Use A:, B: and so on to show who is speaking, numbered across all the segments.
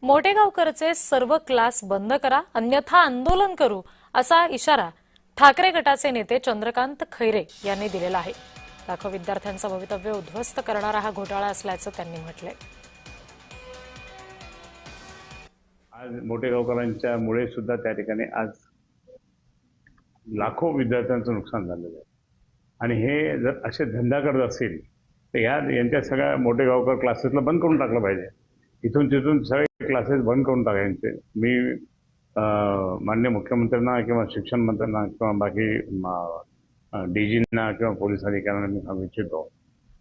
A: मोटेगावकरचे सर्व क्लास बंद करा अन्यथा आंदोलन करू असा इशारा ठाकरे गटाचे नेते चंद्रकांत खैरे यांनी दिलेला आहे। लाखो विद्यार्थ्यांचं भवितव्य उद्ध्वस्त करणारा हा घोटाळा असल्याचं त्यांनी म्हटलंय।
B: आज मोटेगावकरांच्या मुळे सुद्धा त्या ठिकाणी आज लाखो विद्यार्थ्यांचं नुकसान झालेलं आहे आणि हे जर असे धंदा करत असेल तर यांच्या सगळ्या मोटेगावकर क्लासेसला बंद करून टाकलं पाहिजे। इथून तिथून सगळे क्लासेस बंद करून टाकायचे। मी माननीय मुख्यमंत्र्यांना किंवा शिक्षण मंत्र्यांना किंवा बाकी डीजींना किंवा पोलीस अधिकाऱ्यांना मी सांगू इच्छितो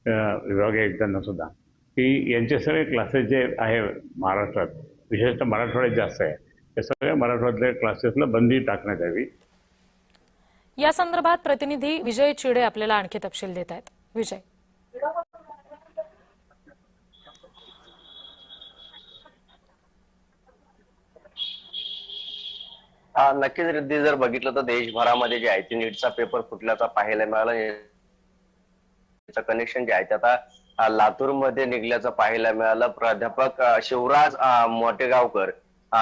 B: विभागीय आयुक्तांना सुद्धा की यांचे सगळे क्लासेस जे आहे महाराष्ट्रात विशेषतः मराठवाड्यात जास्त आहे ते सगळ्या मराठवाड्यातल्या क्लासेसला बंदी टाकण्यात यावी।
A: या संदर्भात प्रतिनिधी विजय चिडे आपल्याला आणखी तपशील देत आहेत। विजय,
C: नक्कीच रिद्धी, जर बघितलं तर देशभरामध्ये जे आहे ते नीटचा पेपर फुटल्याचा पाहायला मिळाला। याचं कनेक्शन जे आहे ते आता लातूरमध्ये निघल्याचं पाहायला मिळालं। प्राध्यापक शिवराज मोटेगावकर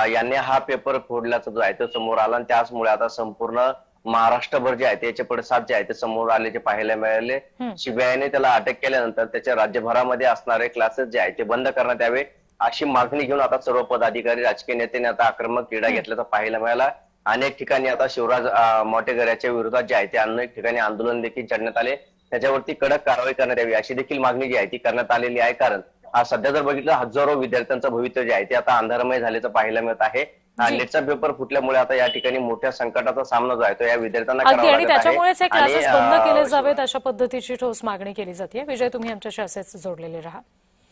C: यांनी हा पेपर फोडल्याचा जो आहे तो समोर आला आणि त्याचमुळे आता संपूर्ण महाराष्ट्रभर जे आहे त्याचे पडसाद जे आहे ते समोर आल्याचे पाहायला मिळाले। सीबीआयने त्याला अटक केल्यानंतर त्याच्या राज्यभरामध्ये असणारे क्लासेस जे आहे ते बंद करण्यात यावे अशी मागणी घेऊन आता सर्व पदाधिकारी राजकीय नेत्यांनी आता आक्रमक तिढा घेतल्याचा पाहायला मिळाला। अनेक ठिकाणी आता शिवराज मोटेकर याच्या विरोधात जे आहे ते अनेक ठिकाणी आंदोलन देखील छेडण्यात आले, त्याच्यावरती कडक कारवाई करण्यात यावी अशी देखील मागणी जी आहे ती करण्यात आलेली आहे। कारण सध्या जर बघितलं हजारो विद्यार्थ्यांचं भवितव्य जे आहे ते आता अंधारमय झाल्याचं पाहायला मिळत आहे। नीटचा पेपर फुटल्यामुळे आता या ठिकाणी मोठ्या संकटाचा सामना जो आहे तो या विद्यार्थ्यांना करावा लागत आहे।
A: त्याच्यामुळेच हे क्लासेस बंद केले जावेत अशा पद्धतीची ठोस मागणी केली जाते। विजय, तुम्ही आमच्याशी असेच जोडलेले राहा।